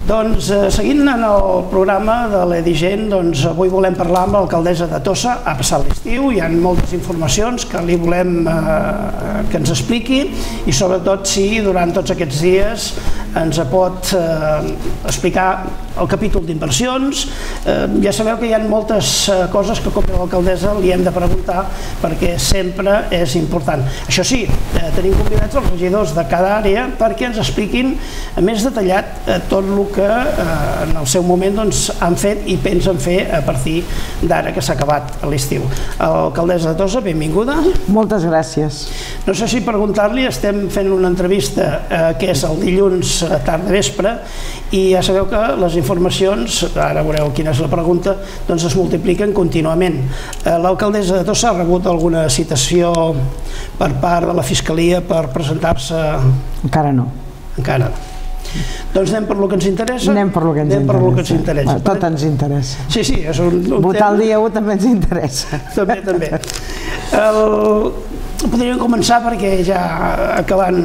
Doncs seguint en el programa de l'Edigent, doncs avui volem parlar amb l'alcaldessa de Tossa. Ha passat l'estiu, hi ha moltes informacions que li volem que ens expliqui i sobretot si durant tots aquests dies ens pot explicar el capítol d'inversions. Ja sabeu que hi ha moltes coses que com a l'alcaldessa li hem de preguntar perquè sempre és important. Això sí, tenim convidats els regidors de cada àrea perquè ens expliquin més detallat tot el que en el seu moment han fet i pensen fer a partir d'ara que s'ha acabat l'estiu. Alcaldessa de Tossa, benvinguda. Moltes gràcies. No sé si preguntar-li, estem fent una entrevista que és el dilluns tard de vespre i ja sabeu que les informacions, ara veureu quina és la pregunta, doncs es multipliquen contínuament. L'alcaldessa de Tossa ha rebut alguna citació per part de la Fiscalia per presentar-se? Encara no. Encara no. Doncs anem per lo que ens interessa? Anem per lo que ens interessa. Tot ens interessa. Sí, sí, és un tema. Votar el dia 1 també ens interessa. També, també. Podríem començar perquè ja acabant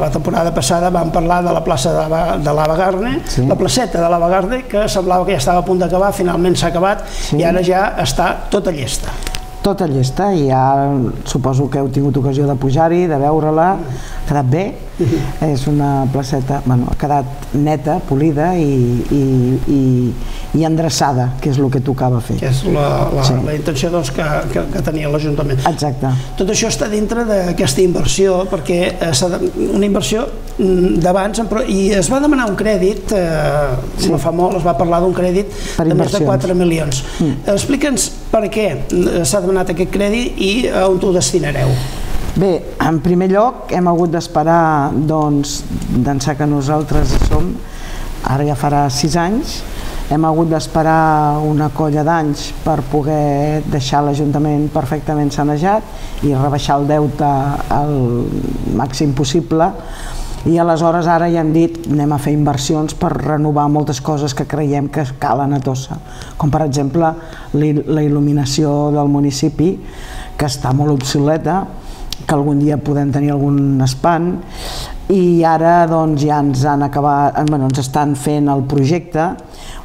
la temporada passada vam parlar de la plaça de l'Ava Gardner, la placeta de l'Ava Gardner, que semblava que ja estava a punt d'acabar, finalment s'ha acabat i ara ja està tota llesta. Tota llesta i ja suposo que heu tingut ocasió de pujar-hi, de veure-la, ha quedat bé, és una placeta, ha quedat neta, polida i endreçada, que és el que tocava fer. Que és la intenció que tenia l'Ajuntament. Exacte. Tot això està dintre d'aquesta inversió, perquè una inversió d'abans, i es va demanar un crèdit, no fa molt es va parlar d'un crèdit de més de 4 milions. Explica'ns per què s'ha demanat aquest crèdit i on ho destinareu. Bé, en primer lloc hem hagut d'esperar, d'ençà que nosaltres hi som, ara ja farà 6 anys, hem hagut d'esperar una colla d'anys per poder deixar l'Ajuntament perfectament sanejat i rebaixar el deute al màxim possible. I aleshores ara ja hem dit anem a fer inversions per renovar moltes coses que creiem que calen a Tossa, com per exemple la il·luminació del municipi, que està molt obsoleta, que algun dia podem tenir algun espant, i ara ja ens estan fent el projecte,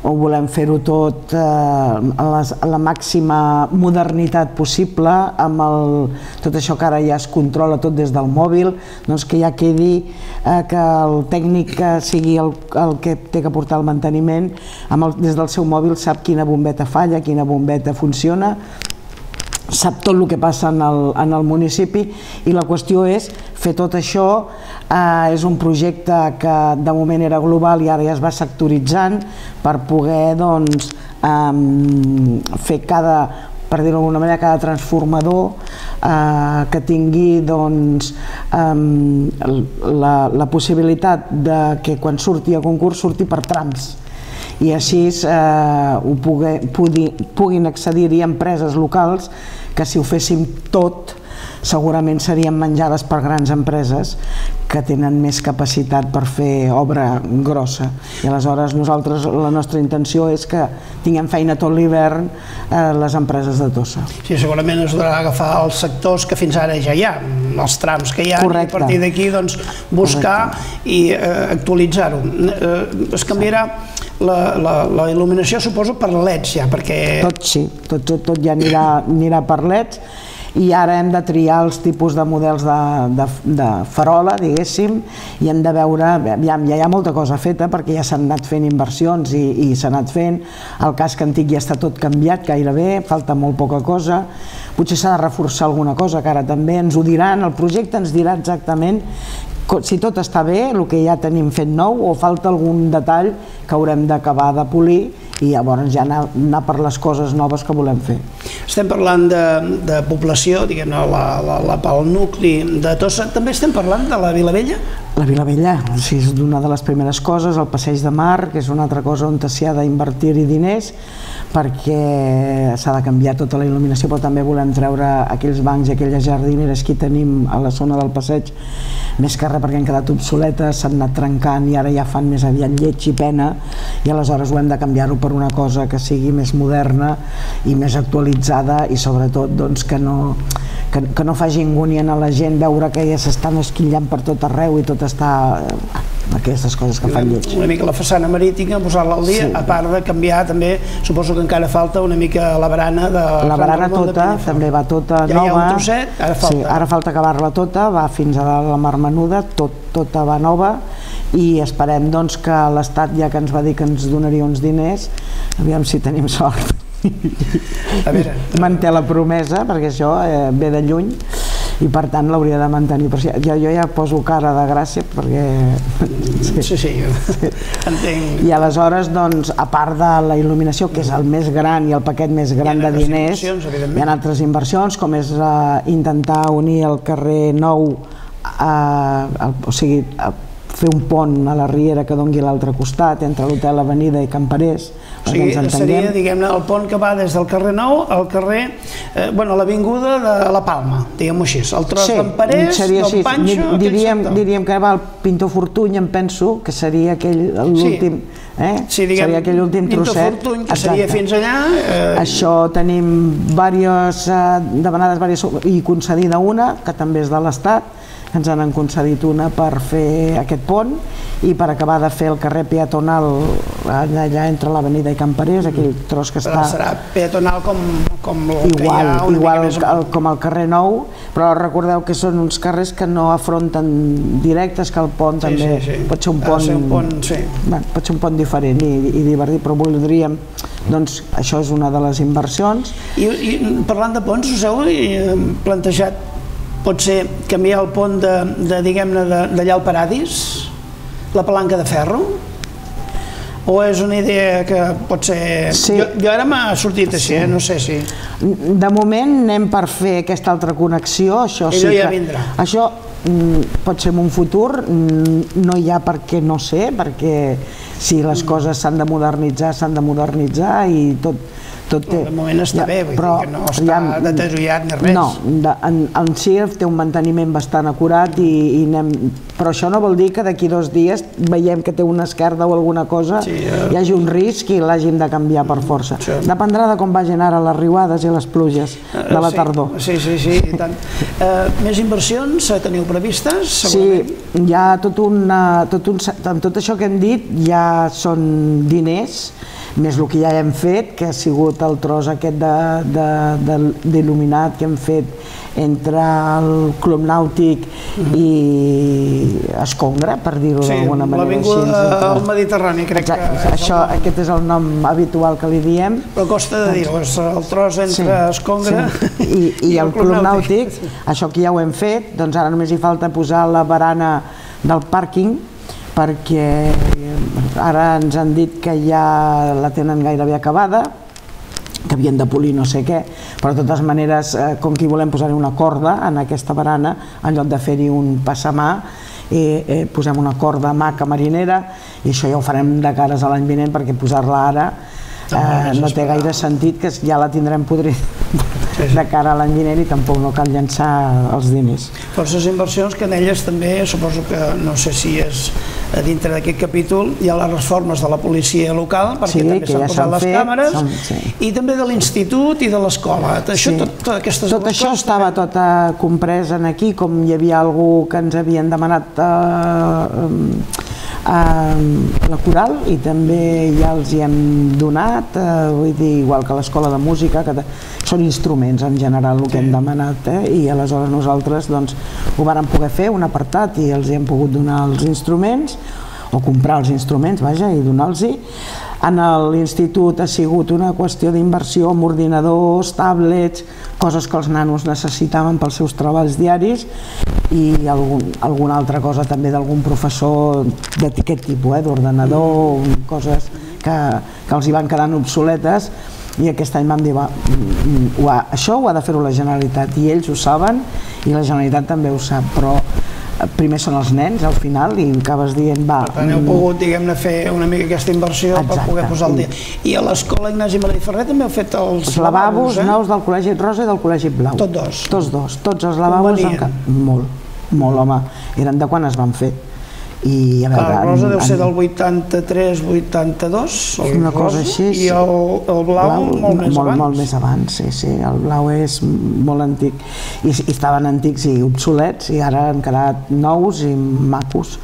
o volem fer-ho tot a la màxima modernitat possible, amb tot això que ara ja es controla tot des del mòbil, que ja quedi que el tècnic sigui el que té que portar el manteniment, des del seu mòbil sap quina bombeta falla, quina bombeta funciona, sap tot el que passa en el municipi, i la qüestió és fer tot això. És un projecte que de moment era global i ara ja es va sectoritzant per poder fer per dir-ho d'alguna manera, cada transformador que tingui la possibilitat que quan surti a concurs surti per trams i així puguin accedir-hi empreses locals que si ho féssim tot segurament serien menjades per grans empreses que tenen més capacitat per fer obra grossa. I aleshores la nostra intenció és que tinguem feina tot l'hivern les empreses de Tossa. Sí, segurament es podrà agafar els sectors que fins ara ja hi ha, els trams que hi ha, i a partir d'aquí buscar i actualitzar-ho. Es canviarà la il·luminació, suposo, per leds ja, perquè... Tot sí, tot ja anirà per leds, i ara hem de triar els tipus de models de farola, diguéssim, i hem de veure, ja hi ha molta cosa feta perquè ja s'han anat fent inversions i s'ha anat fent, el casc antic ja està tot canviat gairebé, falta molt poca cosa, potser s'ha de reforçar alguna cosa que ara també ens ho diran, el projecte ens dirà exactament si tot està bé, el que ja tenim fet nou, o falta algun detall que haurem d'acabar de polir i llavors ja anar per les coses noves que volem fer. Estem parlant de població, diguem-ne, pel nucli de Tossa. També estem parlant de la Vilavella? La Vilavella, és una de les primeres coses, el passeig de Mar, que és una altra cosa on s'hi ha d'invertir-hi diners, perquè s'ha de canviar tota la il·luminació, però també volem treure aquells bancs i aquelles jardineres que tenim a la zona del passeig, més que res perquè han quedat obsoletes, s'han anat trencant i ara ja fan més aviat lleig i pena, i aleshores ho hem de canviar-ho per una cosa que sigui més moderna i més actualitzada i sobretot que no faci angúnia a la gent veure que ja s'estan esquillant per tot arreu i tot està aquestes coses que fan lleig. Una mica la façana marítima, posar-la al dia, a part de canviar també, suposo que encara falta una mica la barana de... La barana tota, també va tota nova. Ja hi ha un trosset, ara falta. Sí, ara falta acabar-la tota, va fins a la Mar Menuda, tota va nova, i esperem doncs que l'Estat, ja que ens va dir que ens donaria uns diners, aviam si tenim sort. Manté la promesa, perquè això ve de lluny, i per tant l'hauria de mantenir. Jo ja poso cara de gràcia perquè... Sí, entenc. I aleshores, doncs, a part de la il·luminació, que és el més gran i el paquet més gran de diners, hi ha altres inversions, com és intentar unir el carrer Nou, o sigui, fer un pont a la Riera que doni a l'altre costat, entre l'Hotel Avenida i Camperers. O sigui, seria, diguem-ne, el pont que va des del carrer Nou al carrer, bueno, l'avinguda de la Palma, diguem-ho així, el tros d'Emparés, del Panxo... Diríem que va al Pintor Fortuny, em penso, que seria aquell l'últim... Seria aquell últim trosset. Pintor Fortuny, que seria fins allà... Això tenim demanades i concedida una, que també és de l'Estat, ens han concedit una per fer aquest pont i per acabar de fer el carrer peatonal allà entre l'Avenida i Camperers, aquell tros que està... Serà peatonal com el que hi ha una mica més amunt. Com el carrer Nou, però recordeu que són uns carrers que no afronten directes, que el pont també pot ser un pont diferent i divertit, però voldríem, doncs això és una de les inversions. I parlant de ponts, us heu plantejat potser canviar el pont diguem-ne, d'allà al Paradís, la palanca de ferro? O és una idea que pot ser... Jo ara m'ha sortit així, no sé si... De moment anem per fer aquesta altra connexió, això sí que... Allò ja vindrà. Això pot ser en un futur, no hi ha per què no ser, perquè si les coses s'han de modernitzar i tot... De moment està bé, vull dir que no està deteriorat ni res. No, en CIRF té un manteniment bastant acurat, però això no vol dir que d'aquí 2 dies veiem que té una esquerda o alguna cosa, hi hagi un risc i l'hàgim de canviar per força. Dependrà de com vagin ara les riuades i les pluges de la tardor. Sí, i tant. Més inversions teniu previstes? Sí, hi ha amb tot això que hem dit, ja són diners, més el que ja hem fet, que ha sigut el tros aquest d'il·luminat que hem fet entre el Club Nàutic i Escongre, per dir-ho d'alguna manera. L'avinguda del Mediterrani, crec que... Aquest és el nom habitual que li diem. Però costa de dir-ho, el tros entre Escongre i el Club Nàutic. Això que ja ho hem fet, doncs ara només hi falta posar la barana del pàrquing, perquè ara ens han dit que ja la tenen gairebé acabada, que havien de polir no sé què, però de totes maneres, com que hi volem posar-hi una corda en aquesta barana, en lloc de fer-hi un passamà, posem una corda maca marinera, i això ja ho farem de cares a l'any vinent, perquè posar-la ara no té gaire sentit, que ja la tindrem podrida de cara a l'any vinent i tampoc no cal llançar els diners. Forces inversions que en elles també, suposo que, no sé si és dintre d'aquest capítol, hi ha les reformes de la policia local, perquè també s'han posat les càmeres, i també de l'institut i de l'escola. Tot això estava tot comprès aquí, com hi havia algú que ens havien demanat la coral i també ja els hi hem donat, vull dir, igual que l'escola de música, que són instruments en general el que hem demanat, i aleshores nosaltres ho vàrem poder fer, un apartat, i els hi hem pogut donar els instruments, o comprar els instruments, vaja, i donar-los-hi. En l'institut ha sigut una qüestió d'inversió amb ordinadors, tablets, coses que els nanos necessitaven pels seus treballs diaris, i alguna altra cosa també d'algun professor d'aquest tipus, d'ordenador, coses que els hi van quedant obsoletes, i aquest any vam dir, això ho ha de fer-ho la Generalitat, i ells ho saben, i la Generalitat també ho sap, però primer són els nens al final i acabes dient, va... Per tant, heu pogut, diguem-ne, fer una mica aquesta inversió per poder posar el dia. I a l'escola Ignasi Martí Ferrer també heu fet els lavabos nous del Col·legi Rosa i del Col·legi Blau. Tots dos? Tots els lavabos. Molt, home. Eren de quan es van fer. i a veure... El rosa deu ser del 83-82, una cosa així, i el blau molt més abans. Molt més abans, sí, el blau és molt antic, i estaven antics i obsolets, i ara han quedat nous i macos.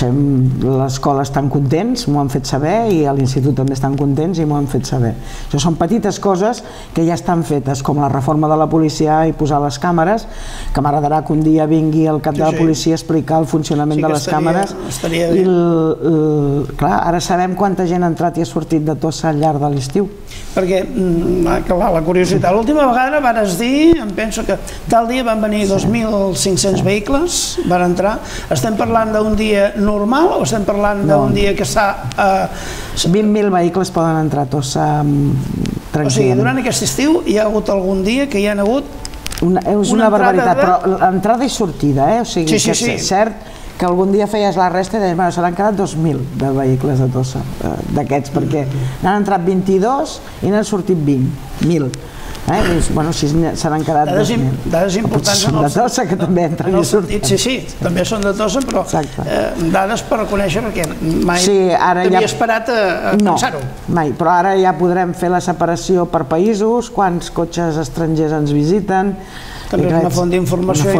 L'escola estan contents, m'ho han fet saber, i a l'institut també estan contents i m'ho han fet saber. Això són petites coses que ja estan fetes, com la reforma de la policia i posar les càmeres, que m'agradarà que un dia vingui el cap de la policia a explicar el funcionament de les càmeres. I clar, ara sabem quanta gent ha entrat i ha sortit de Tossa al llarg de l'estiu. Perquè, la curiositat, l'última vegada vares dir, em penso que tal dia van venir 2.500 vehicles, van entrar. Estem parlant d'un dia normal o estem parlant d'un dia que s'ha... 20.000 vehicles poden entrar a Tossa tranquil·lament. O sigui, durant aquest estiu hi ha hagut algun dia que hi ha hagut... És una barbaritat, però entrada i sortida, o sigui, que és cert que algun dia feies la resta i deies, bueno, se n'han quedat 2.000 de vehicles a Tossa, d'aquests, perquè n'han entrat 22 i n'han sortit 20.000. Bueno, si se n'han quedat 2.000. Dades importants de Tossa, que també entren i surten. Sí, també són de Tossa, però dades per reconèixer, perquè mai havia esperat a pensar-ho. Mai, però ara ja podrem fer la separació per països, quants cotxes estrangers ens visiten. També és una font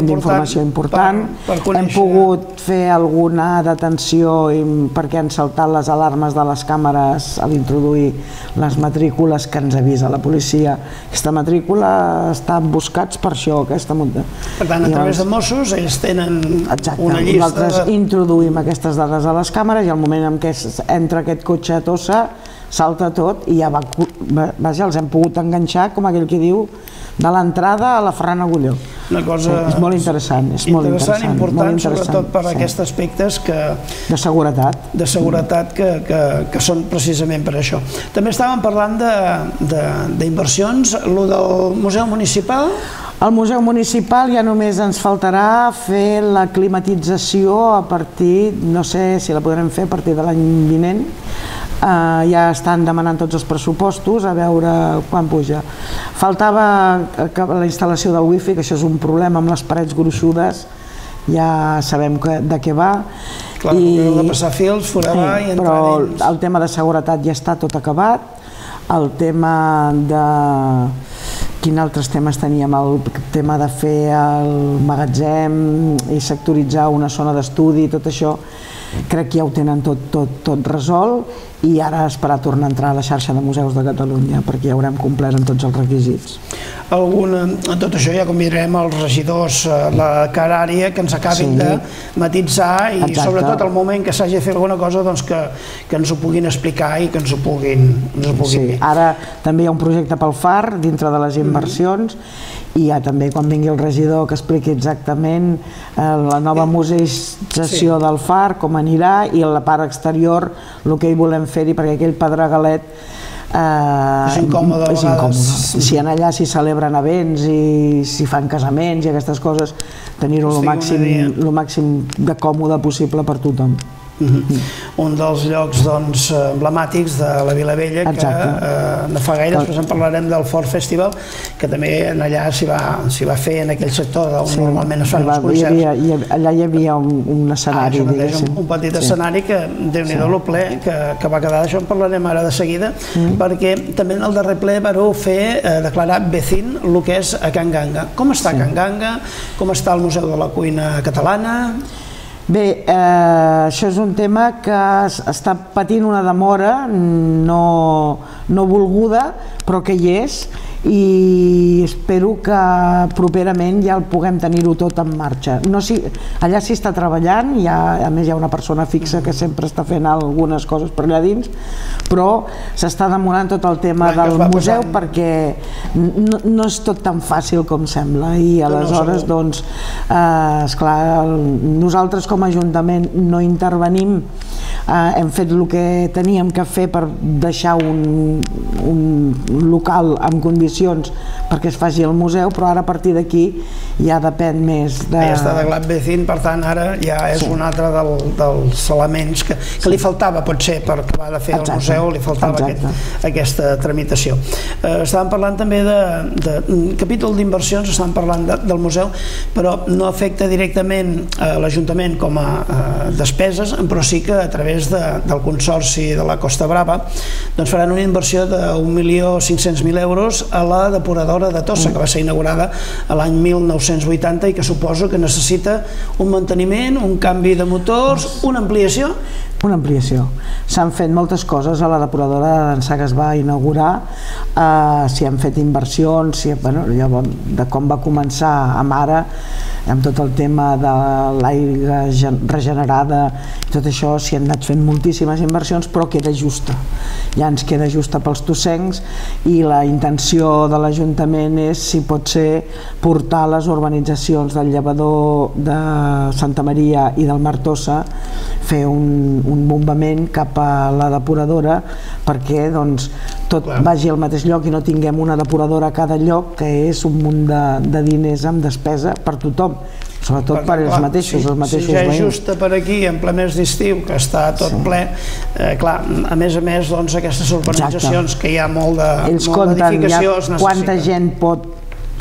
d'informació important. Hem pogut fer alguna detenció perquè han saltat les alarmes de les càmeres a l'introduir les matrícules que ens avisa la policia. Aquesta matrícula està buscats per això, aquesta multa. Per tant, a través de Mossos, ells tenen una llista... Nosaltres introduïm aquestes dades a les càmeres i al moment en què entra aquest cotxe a Tossa salta tot i ja els hem pogut enganxar, com aquell que diu, de l'entrada a la Ferran Agulló. És molt interessant. Interessant, important, sobretot per aquests aspectes de seguretat. De seguretat que són precisament per això. També estàvem parlant d'inversions, el del Museu Municipal. Al Museu Municipal ja només ens faltarà fer la climatització a partir, no sé si la podrem fer a partir de l'any vinent. Ja estan demanant tots els pressupostos, a veure quan puja. Faltava la instal·lació del wifi, que això és un problema amb les parets gruixudes, ja sabem de què va. Clar, heu de passar fils, foradar i entrar dins. Però el tema de seguretat ja està tot acabat. El tema de... Quins altres temes teníem? El tema de fer el magatzem i sectoritzar una zona d'estudi, tot això, crec que ja ho tenen tot resolt i ara esperar tornar a entrar a la xarxa de museus de Catalunya perquè ja haurem complert amb tots els requisits. En tot això ja convidarem els regidors, la carària, que ens acabin de matitzar i sobretot el moment que s'hagi de fer alguna cosa que ens ho puguin explicar i que ens ho puguin dir. Ara també hi ha un projecte pel FAR dintre de les inversions i ja també quan vingui el regidor que expliqui exactament la nova museïtzació del FAR, com anirà, i la part exterior, el que hi volem fer-hi, perquè aquell pedregalet és incòmode a vegades. Si allà s'hi celebren events i s'hi fan casaments i aquestes coses, tenir-ho el màxim de còmode possible per tothom. Un dels llocs emblemàtics de la Vilavella, que no fa gaire, després en parlarem del Ford Festival, que també allà s'hi va fer en aquell sector on normalment es fan els concerts. Allà hi havia un escenari, diguéssim. Un petit escenari que, Déu-n'hi-do lo ple, que va quedar. D'això en parlarem ara de seguida, perquè també en el darrer ple vareu declarar Becín el que és a Can Ganga. Com està Can Ganga? Com està el Museu de la Cuina Catalana? Bé, això és un tema que està patint una demora no volguda, però que hi és, i espero que properament ja el puguem tenir-ho tot en marxa. Allà s'hi està treballant, a més hi ha una persona fixa que sempre està fent algunes coses per allà dins, però s'està demorant tot el tema del museu perquè no és tot tan fàcil com sembla i aleshores, doncs, esclar, nosaltres com a Ajuntament no intervenim, hem fet el que teníem que fer per deixar un local en condicions condicions perquè es faci el museu, però ara a partir d'aquí ja depèn més de... Ja està de Gladbecín, per tant ara ja és un altre dels elements que li faltava potser per acabar de fer el museu, li faltava aquesta tramitació. Estàvem parlant també de capítol d'inversions, estàvem parlant del museu, però no afecta directament l'Ajuntament com a despeses, però sí que a través del Consorci de la Costa Brava doncs faran una inversió de 1.500.000 euros a la depuradora de Tossa, que va ser inaugurada l'any 1980 i que suposo que necessita un manteniment, un canvi de motors, una ampliació? Una ampliació. S'han fet moltes coses a la depuradora d'ençà que es va inaugurar, s'hi han fet inversions, de com va començar amb ara, amb tot el tema de l'aigua regenerada, tot això s'hi han anat fent moltíssimes inversions, però queda justa. Ja ens queda justa pels tossencs i la intenció de l'Ajuntament és, si pot ser, portar les urbanitzacions del Llevador, de Santa Maria i del Mar Tossa, fer un bombament cap a la depuradora perquè tot vagi al mateix lloc i no tinguem una depuradora a cada lloc, que és un munt de diners amb despesa per tothom, sobretot per els mateixos veïns. Si ja és justa per aquí, en ple mes d'estiu, que està tot ple, clar, a més aquestes urbanitzacions que hi ha molt d'edificació es necessiten. Quanta gent pot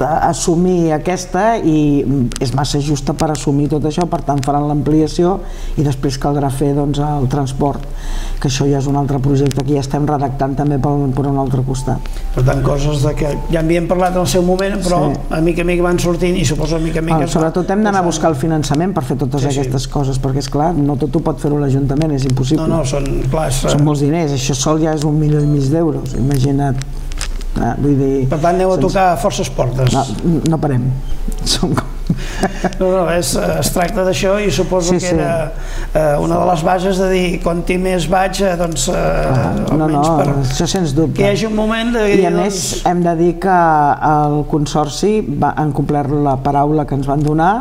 assumir aquesta i és massa justa per assumir tot això, per tant faran l'ampliació i després caldrà fer el transport, que això ja és un altre projecte que ja estem redactant també per un altre costat. Per tant, coses que ja havíem parlat en el seu moment, però a mica a mica van sortint i suposo a mica a mica... Sobretot hem d'anar a buscar el finançament per fer totes aquestes coses, perquè és clar, no tot ho pot fer-ho l'Ajuntament, és impossible. No, són molts diners, això sol ja és 1,5 milió d'euros, imagina't. Per tant, aneu a tocar forces portes. No parem. Es tracta d'això i suposo que era una de les bases de dir quanti més vaig, doncs això sens dubte. Que hi hagi un moment de... I a més hem de dir que el Consorci han complert la paraula que ens van donar,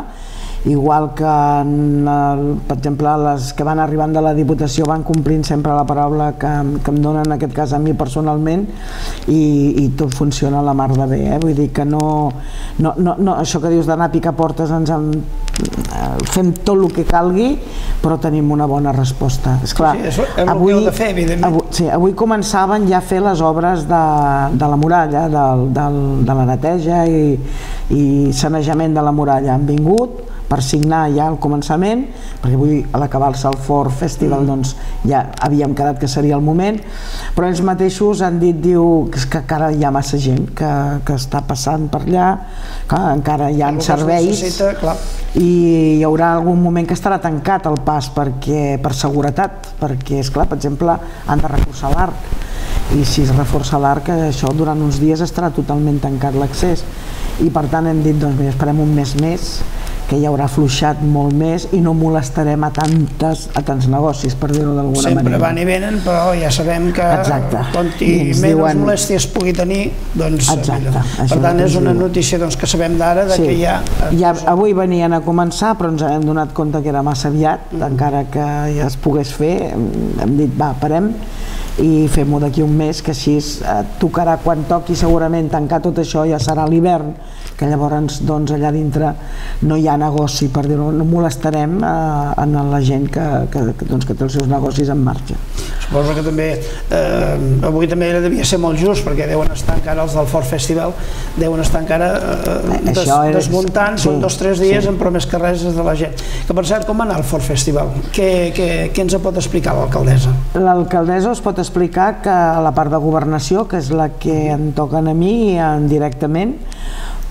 igual que per exemple les que van arribant de la Diputació van complint sempre la paraula que em donen, en aquest cas a mi personalment, i tot funciona a la mar de bé, vull dir que no això que dius d'anar a picar portes, fem tot el que calgui, però tenim una bona resposta. Esclar, és el que heu de fer, evidentment. Avui començaven ja a fer les obres de la muralla, de la neteja i sanejament de la muralla. Han vingut per signar ja al començament, perquè avui a l'acabar-se el Ford Festival ja havíem quedat que seria el moment, però ells mateixos han dit que encara hi ha massa gent que està passant per allà, encara hi ha serveis i hi haurà algun moment que estarà tancat el pas per seguretat, perquè esclar, per exemple, han de reforçar l'arc i si es reforça l'arc, això durant uns dies estarà totalment tancat l'accés i per tant hem dit, doncs mira, esperem un mes més, que ja haurà afluixat molt més i no molestarem a tants negocis, per dir-ho d'alguna manera. Sempre van i venen, però ja sabem que quanti menys molèsties pugui tenir, doncs millor. Per tant, és una notícia que sabem d'ara que ja... Avui venien a començar, però ens hem donat compte que era massa aviat, encara que ja es pogués fer, hem dit, va, parem, i fem-ho d'aquí un mes, que així tocarà quan toqui segurament tancar tot això, ja serà l'hivern, que llavors allà dintre no hi ha negoci, per dir-ho, no molestarem a la gent que té els seus negocis en marxa. Suposo que també, avui també devia ser molt just, perquè deuen estar encara els del Ford Festival, deuen estar encara desmuntant, són 2 o 3 dies, però més que res és de la gent. Que per cert, com va anar el Ford Festival? Què ens pot explicar l'alcaldessa? L'alcaldessa us pot explicar que la part de governació, que és la que em toca a mi directament,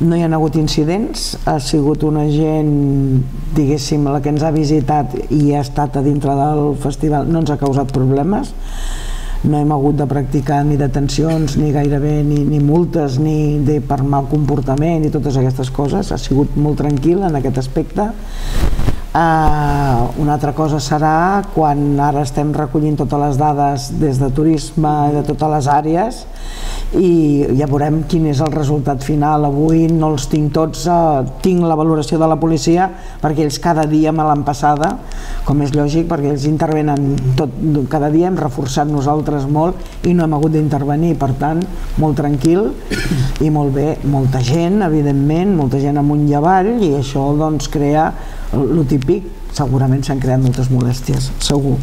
no hi ha hagut incidents, ha sigut una gent, diguéssim, la que ens ha visitat i ha estat a dintre del festival, no ens ha causat problemes, no hem hagut de practicar ni detencions, ni gairebé ni multes, ni per mal comportament i totes aquestes coses, ha sigut molt tranquil en aquest aspecte. Una altra cosa serà quan ara estem recollint totes les dades des de turisme i de totes les àrees i ja veurem quin és el resultat final. Avui no els tinc tots, tinc la valoració de la policia perquè ells cada dia me l'han passada, com és lògic, perquè ells intervenen cada dia, hem reforçat nosaltres molt i no hem hagut d'intervenir, per tant, molt tranquil i molt bé. Molta gent, evidentment, molta gent amunt i avall, i això doncs crea el típic. Segurament s'han creat moltes molèsties, segur.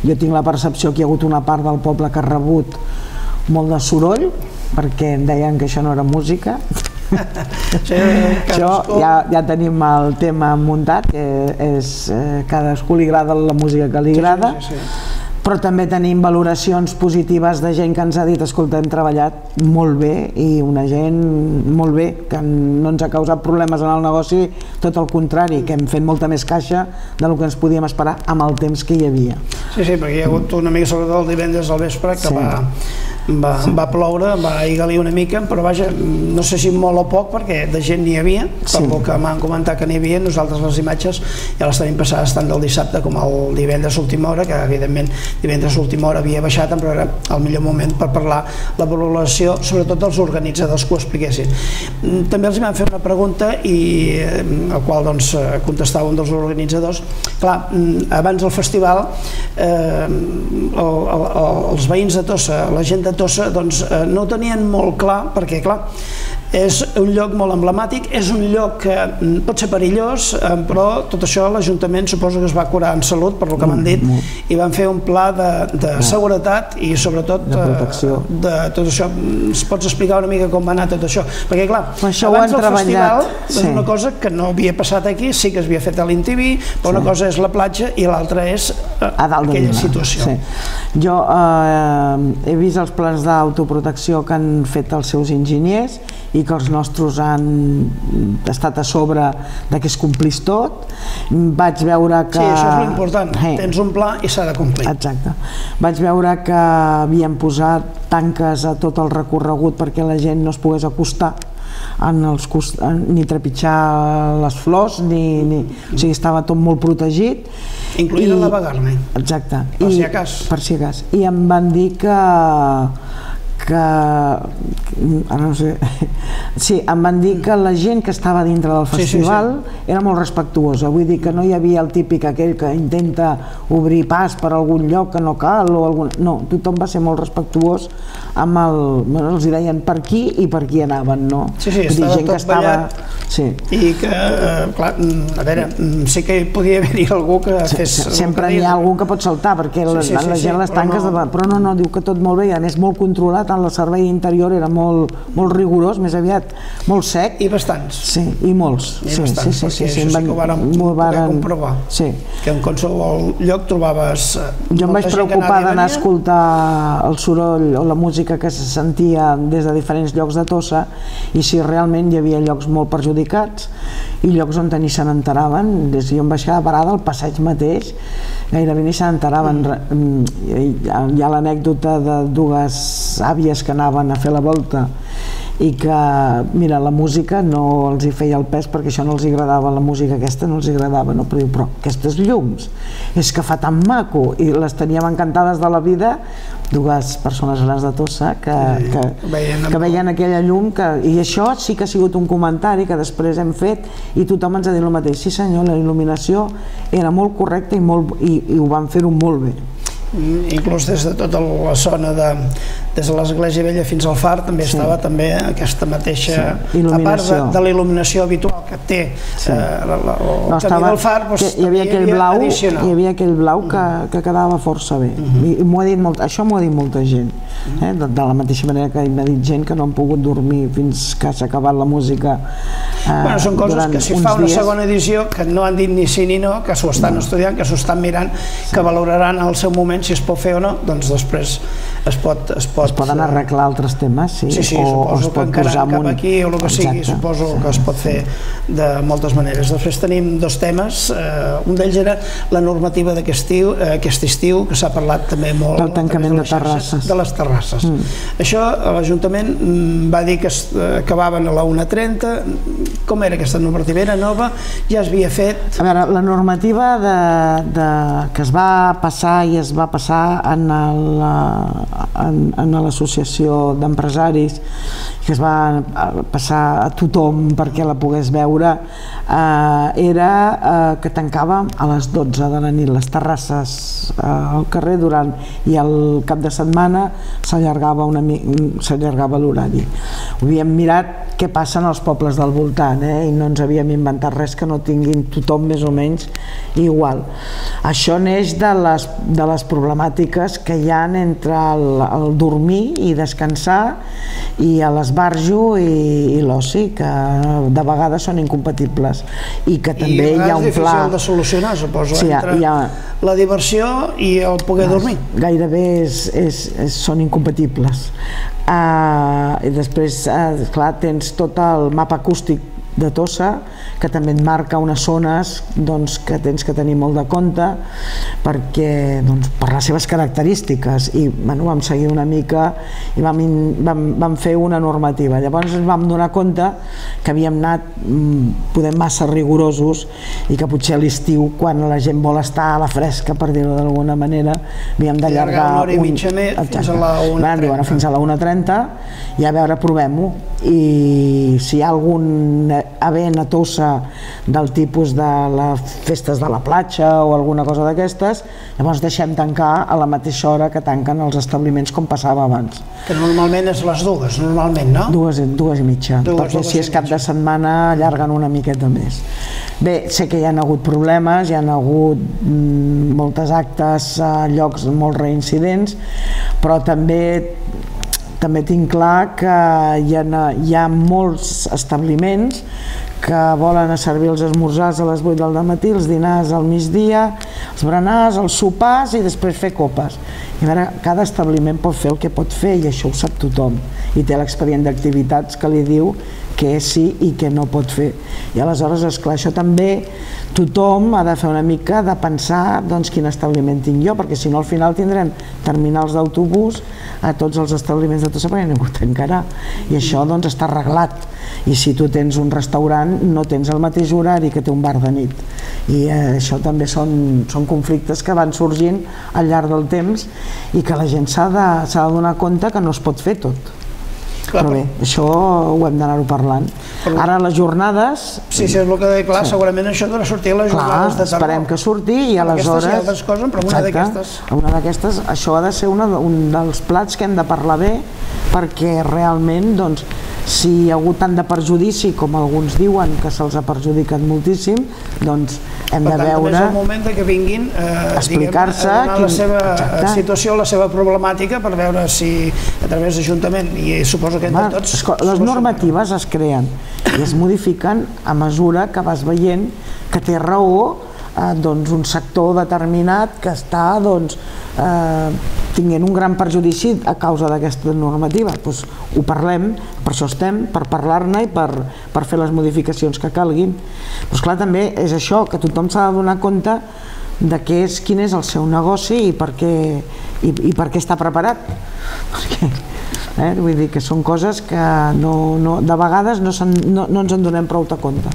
Jo tinc la percepció que hi ha hagut una part del poble que ha rebut molt de soroll, perquè em deien que això no era música. Això ja tenim el tema muntat, que cadascú li agrada la música que li agrada, però també tenim valoracions positives de gent que ens ha dit: escolta, hem treballat molt bé, i una gent molt bé, que no ens ha causat problemes en el negoci, tot el contrari, que hem fet molta més caixa del que ens podíem esperar amb el temps que hi havia. Sí, perquè hi ha hagut una mica, sobretot el divendres al vespre, que va ploure, va aigualir una mica, però vaja, no sé si molt o poc, perquè de gent n'hi havia, per el que m'han comentat que n'hi havia. Nosaltres les imatges ja les tenim passades tant del dissabte com el divendres a última hora, que evidentment divendres a última hora havia baixat, però era el millor moment per parlar la valoració, sobretot dels organitzadors, que ho expliquessin. També els van fer una pregunta, i al qual contestava un dels organitzadors. Clar, abans del festival els veïns de Tossa, la gent de Tossa, no ho tenien molt clar, perquè clar, és un lloc molt emblemàtic, és un lloc que pot ser perillós, però tot això l'Ajuntament suposo que es va curar en salut, per el que m'han dit, i van fer un pla de seguretat i sobretot de protecció de tot això. Ens pots explicar una mica com va anar tot això? Perquè clar, abans del festival és una cosa que no havia passat aquí, sí que es havia fet a l'INTV, però una cosa és la platja i l'altra és aquella situació. Jo he vist els plans d'autoprotecció que han fet els seus enginyers i que els nostres han estat a sobre que es complís tot. Vaig veure que... Sí, això és l'important, tens un pla i s'ha de complir. Exacte. Vaig veure que havien posat tanques a tot el recorregut perquè la gent no es pogués acostar ni trepitjar les flors, o sigui, estava tot molt protegit. Incloïda la Bagarne. Exacte. Per si acas. Per si acas. I em van dir que ara no sé, sí, em van dir que la gent que estava dintre del festival era molt respectuosa, vull dir que no hi havia el típic aquell que intenta obrir pas per algun lloc que no cal, no, tothom va ser molt respectuós amb els hi deien per aquí i per aquí anaven, no? Sí, estava tot ballat i que, clar, a veure, sí que podia haver-hi algú que fes... Sempre n'hi ha algú que pot saltar, perquè la gent les tanques, però no, diu que tot molt bé, i a més molt controlat. El servei interior era molt rigorós, més aviat molt sec. I bastants. Sí, i molts. I bastants, perquè això sí que ho vàrem poder comprovar. Que en qualsevol lloc trobaves... Jo em vaig preocupar d'anar a escoltar el soroll o la música que se sentia des de diferents llocs de Tossa, i si realment hi havia llocs molt perjudicats i llocs on ni se n'enteraven. Jo em baixava parada al passeig mateix, gairebé ni se n'enteraven. Hi ha l'anècdota de dues àvies que anaven a fer la volta i que, mira, la música no els hi feia el pes perquè això no els agradava, la música aquesta no els agradava, no? Però aquestes llums, és que fa tan maco, i les teníem encantades de la vida, dues persones grans de Tossa que veien aquella llum, i això sí que ha sigut un comentari que després hem fet i tothom ens ha dit el mateix. Sí senyor, la il·luminació era molt correcta i ho van fer-ho molt bé. Inclús des de tota la zona des de l'església vella fins al far també estava aquesta mateixa, a part de la il·luminació habitual que té el camí del far, hi havia aquell blau que quedava força bé, i això m'ho ha dit molta gent, de la mateixa manera que m'ha dit gent que no han pogut dormir fins que s'ha acabat la música. Són coses que si fa una segona edició que no han dit ni sí ni no, que s'ho estan estudiant, que s'ho estan mirant, que valoraran al seu moment si es pot fer o no, doncs després es poden arreglar altres temes, sí, suposo que encarant cap aquí o el que sigui, suposo que es pot fer de moltes maneres. Després tenim dos temes, un d'ells era la normativa d'aquest estiu, que s'ha parlat també molt del tancament de terrasses. De les terrasses. terrasses. Això l'Ajuntament va dir que acabaven a la 1:30. Com era aquesta normativa? Era nova? Ja es havia fet? A veure, la normativa que es va passar i es va passar en l'associació d'empresaris, que es va passar a tothom perquè la pogués veure, era que tancava a les 12 de la nit les terrasses al carrer i el cap de setmana s'allargava l'horari. Havíem mirat què passa en els pobles del voltant i no ens havíem inventat res que no tinguin tothom més o menys igual. Això neix de les problemàtiques que hi ha entre el dormir i descansar i l'esbarjo i l'oci, que de vegades són incompatibles i que també hi ha un pla... I és difícil de solucionar, suposo, entre la diversió i el poder dormir. Gairebé són incompatibles. I després, clar, tens tot el mapa acústic de Tossa, que també et marca unes zones que tens que tenir molt de compte perquè, per les seves característiques, i vam seguir una mica i vam fer una normativa. Llavors ens vam donar compte que havíem anat poder massa rigorosos i que potser a l'estiu, quan la gent vol estar a la fresca, per dir-ho d'alguna manera, havíem d'allargar una hora i mitja més fins a la 1:30. Fins a la 1:30 i a veure, provem-ho, i si hi ha algun event a Tossa del tipus de les festes de la platja o alguna cosa d'aquestes, llavors deixem tancar a la mateixa hora que tanquen els establiments, com passava abans. Que normalment és les 2, normalment, no? 2:30, perquè si és cap de setmana allarguen una miqueta més. Bé, sé que hi ha hagut problemes, hi ha hagut moltes actes a llocs molt reincidents, però també tinc clar que hi ha molts establiments que volen servir els esmorzars a les 8 del matí, els dinars al migdia, els berenars, els sopars i després fer copes. I a veure, cada establiment pot fer el que pot fer i això ho sap tothom. I té l'expedient d'activitats que li diu què sí i què no pot fer. I aleshores, esclar, això també tothom ha de fer una mica de pensar quin establiment tinc jo, perquè si no al final tindrem terminals d'autobús a tots els establiments de Tossa perquè ningú tancarà. I això està arreglat. I si tu tens un restaurant no tens el mateix horari que té un bar de nit. I això també són conflictes que van sorgint al llarg del temps i que la gent s'ha de donar compte que no es pot fer tot. Però bé, això ho hem d'anar-ho parlant. Ara les jornades... Sí, és el que deia, clar, segurament això haurà de sortir a les jornades de tardor. Esperem que surti i aleshores... Aquestes i altres coses, però una d'aquestes... Una d'aquestes, això ha de ser un dels plats que hem de parlar bé, perquè realment, si hi ha hagut tant de perjudici, com alguns diuen que se'ls ha perjudicat moltíssim, doncs hem de veure... Per tant, també és el moment que vinguin a donar la seva situació, la seva problemàtica, per veure si a través d'Ajuntament, i suposo que entre tots... Les normatives es creen i es modifiquen a mesura que vas veient que té raó un sector determinat que està tinguent un gran perjudici a causa d'aquesta normativa. Ho parlem, per això estem, per parlar-ne i per fer les modificacions que calguin. Però esclar, també és això, que tothom s'ha de donar compte de quin és el seu negoci i per què està preparat. Vull dir que són coses que de vegades no ens en donem prou de compte.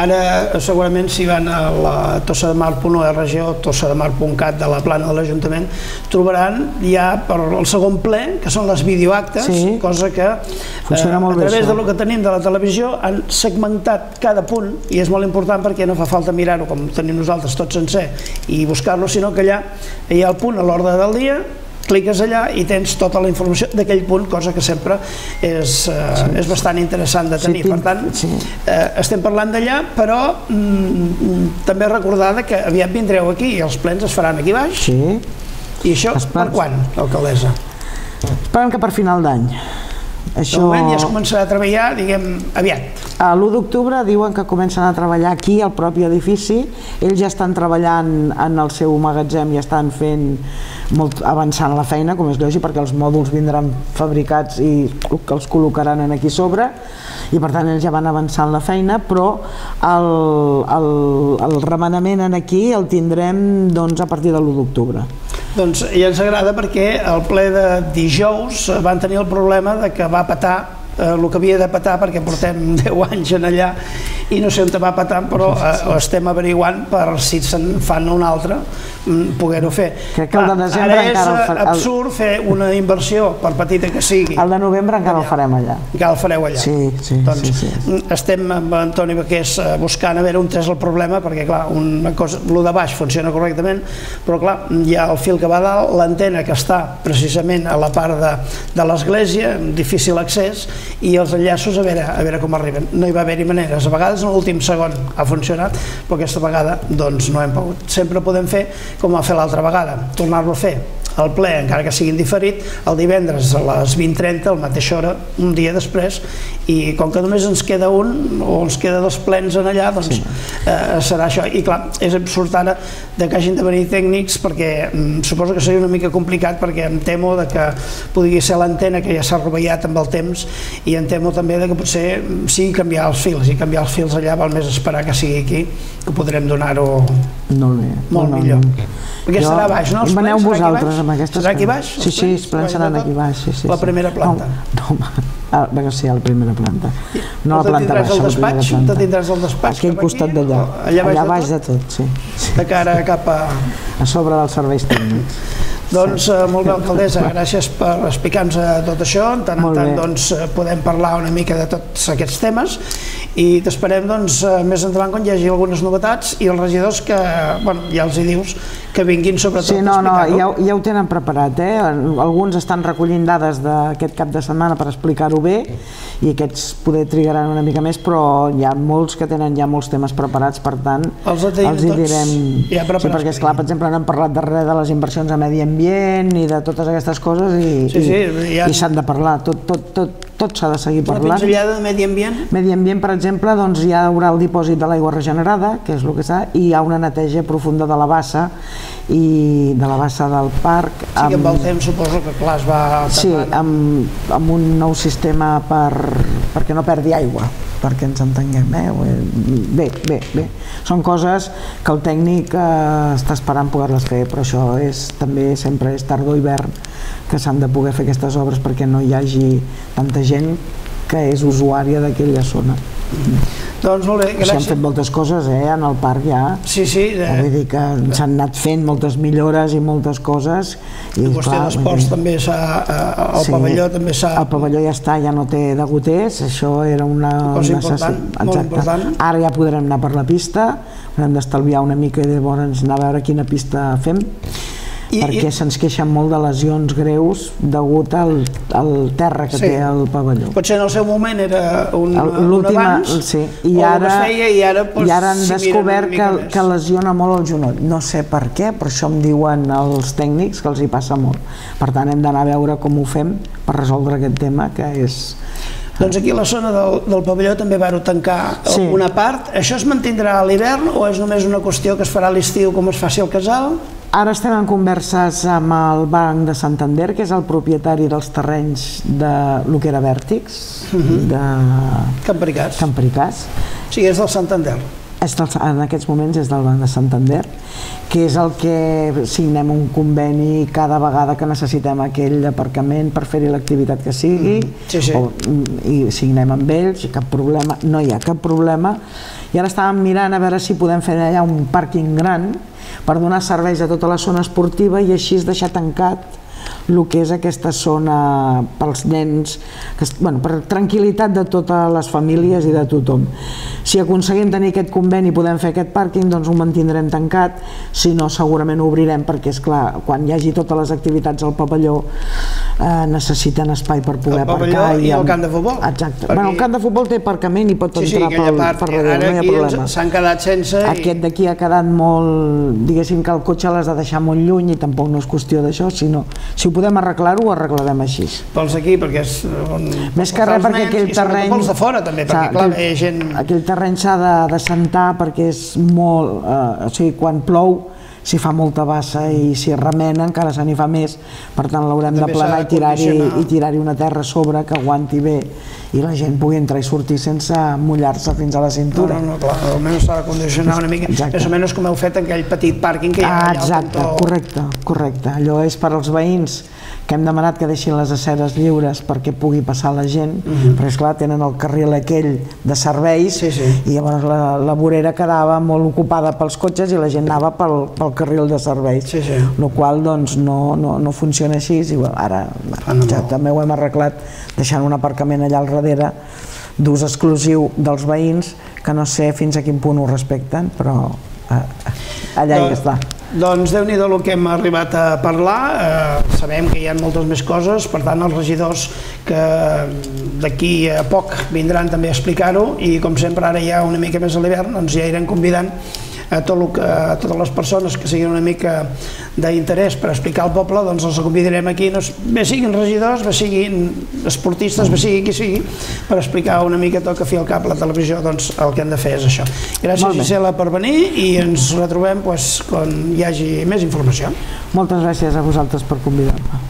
Ara, segurament, si van a la tossademar.org o tossademar.cat de la plana de l'Ajuntament, trobaran ja per el segon ple, que són les videoactes, cosa que a través del que tenim de la televisió han segmentat cada punt, i és molt important perquè no fa falta mirar-ho com tenim nosaltres tot sencer i buscar-lo, sinó que allà hi ha el punt a l'ordre del dia, cliques allà i tens tota la informació d'aquell punt, cosa que sempre és bastant interessant de tenir. Per tant, estem parlant d'allà, però també recordar que aviat vindreu aquí i els plens es faran aquí baix. I això per quan, alcaldessa? Esperem que per final d'any. De moment ja es començarà a treballar, diguem, aviat. A l'1 d'octubre diuen que comencen a treballar aquí, al propi edifici. Ells ja estan treballant en el seu magatzem i estan avançant la feina, com és lògic, perquè els mòduls vindran fabricats i els col·locaran aquí sobre, i per tant ells ja van avançant la feina, però el remenament aquí el tindrem a partir de l'1 d'octubre. Doncs ja ens agrada perquè el ple de dijous van tenir el problema de que va petar el que havia de petar, perquè portem 10 anys en allà i no sé on va petar, però estem averiguant per si se'n fan un altre poder-ho fer. Ara és absurd fer una inversió, per petita que sigui. El de novembre encara el farem allà. Encara el fareu allà. Sí. Doncs estem amb Antoni Baqués buscant a veure on és el problema, perquè clar, el de baix funciona correctament, però clar, hi ha el fil que va dalt, l'antena que està precisament a la part de l'església, difícil accés, i els enllaços a veure com arriben. No hi va haver-hi maneres. A vegades en l'últim segon ha funcionat, però aquesta vegada doncs no hem pogut. Sempre podem fer com va fer l'altra vegada, tornar-lo a fer el ple, encara que sigui diferit, el divendres a les 20:30, a la mateixa hora, un dia després, i com que només ens queda un, o ens queda 2 plens en allà, doncs serà això. I clar, és absurd ara que hagin de venir tècnics, perquè suposo que seria una mica complicat, perquè em temo que podria ser l'antena que ja s'ha rovellat amb el temps, i em temo també que potser sigui canviar els fils, i canviar els fils allà val més esperar que sigui aquí, que podrem donar-ho molt millor. Perquè serà baix, no? Veneu vosaltres amb aquestes... Serà aquí baix? Sí, els plens seran aquí baix. La primera planta? No, sí, a la primera planta. No a la planta baixa, a la primera planta. Te tindràs el despatx? Aquell costat d'allà, allà baix de tot, sí. De cara cap a... A sobre dels serveis tècnics. Doncs molt bé, alcaldessa, gràcies per explicar-nos tot això. En tant en tant podem parlar una mica de tots aquests temes i t'esperem més endavant quan hi hagi algunes novetats i els regidors que, ja els hi dius, que vinguin sobretot a explicar-ho. Sí, ja ho tenen preparat, alguns estan recollint dades d'aquest cap de setmana per explicar-ho bé i aquests poder trigaran una mica més, però hi ha molts que tenen ja molts temes preparats, per tant els hi direm. Sí, perquè esclar, per exemple, no hem parlat de res de les inversions a medi ambient i de totes aquestes coses i s'han de parlar, tot s'ha de seguir parlant. Una pinzellada de medi ambient? Medi ambient, per exemple, doncs hi haurà el dipòsit de l'aigua regenerada, que és el que s'ha, i hi ha una neteja profunda de la bassa i de la bassa del parc. Sí que amb el temps suposo que clar es va... Sí, amb un nou sistema perquè no perdi aigua, perquè ens entenguem. Bé, són coses que el tècnic està esperant poder-les fer, però això també sempre és tardor i hivern que s'han de poder fer aquestes obres perquè no hi hagi tanta gent que és usuària d'aquella zona. Doncs molt bé, gràcies. S'han fet moltes coses en el parc ja. Sí. Vull dir que s'han anat fent moltes millores i moltes coses. La qüestió d'esports també el pavelló també s'ha... El pavelló ja està, ja no té degotés, això era una necessitat. Molt important. Ara ja podrem anar per la pista, haurem d'estalviar una mica i llavors anar a veure quina pista fem, perquè se'ns queixen molt de lesions greus degut al terra que té el pavelló. Potser en el seu moment era un abans, i ara han descobert que lesiona molt el genoll. No sé per què, però això em diuen els tècnics que els hi passa molt. Per tant, hem d'anar a veure com ho fem per resoldre aquest tema, que és... Doncs aquí a la zona del pavelló també va-ho tancar una part. Això es mantindrà a l'hivern o és només una qüestió que es farà a l'estiu com es faci al casal? Ara estem en converses amb el Banc de Santander, que és el propietari dels terrenys de lo que era Vèrtix, de Campericàs. Sí, és del Santander. En aquests moments és del Banc de Santander, que és el que signem un conveni cada vegada que necessitem aquell aparcament per fer-hi l'activitat que sigui, i signem amb ells, cap problema, no hi ha cap problema. I ara estàvem mirant a veure si podem fer allà un pàrquing gran per donar serveis a tota la zona esportiva i així deixar tancat el que és aquesta zona pels nens, per tranquil·litat de totes les famílies i de tothom. Si aconseguim tenir aquest conveni i podem fer aquest pàrquing, doncs ho mantindrem tancat, si no segurament ho obrirem perquè, esclar, quan hi hagi totes les activitats al pavelló necessiten espai per poder aparcar. El pavelló i el camp de futbol. Exacte. El camp de futbol té aparcament i pot entrar per darrere, no hi ha problema. S'han quedat sense... Aquest d'aquí ha quedat molt... Diguéssim que el cotxe l'has de deixar molt lluny i tampoc no és qüestió d'això, sinó si ho podem arreglar-ho, ho arreglarem així. Pels aquí, perquè és... Més que res perquè aquell terreny... I sobretot pels de fora també, perquè clar, hi ha gent... Aquell terreny s'ha de sentar perquè és molt... O sigui, quan plou si fa molta bassa i si remena encara se n'hi fa més, per tant l'haurem de planar i tirar-hi una terra a sobre que aguanti bé i la gent pugui entrar i sortir sense mullar-se fins a la cintura. No, clar, almenys s'ha de condicionar una mica, més o menys com heu fet aquell petit pàrquing que hi ha allà al cantó. Correcte, allò és per als veïns que hem demanat que deixin les aceres lliures perquè pugui passar la gent, perquè esclar, tenen el carril aquell de serveis i llavors la vorera quedava molt ocupada pels cotxes i la gent anava pel carril de serveis, el qual doncs no funciona així i ara ja també ho hem arreglat deixant un aparcament allà al darrere d'ús exclusiu dels veïns que no sé fins a quin punt ho respecten, però allà hi està. Doncs Déu-n'hi-do el que hem arribat a parlar, sabem que hi ha moltes més coses, per tant els regidors que d'aquí a poc vindran també a explicar-ho i com sempre ara ja una mica més a l'hivern doncs ja irem convidant a totes les persones que siguin una mica d'interès per explicar al poble, doncs els convidarem aquí, bé siguin regidors, bé siguin esportistes, bé sigui qui sigui, per explicar una mica tot que fi al cap la televisió, doncs el que hem de fer és això. Gràcies Gisela per venir i ens retrobem quan hi hagi més informació. Moltes gràcies a vosaltres per convidar-me.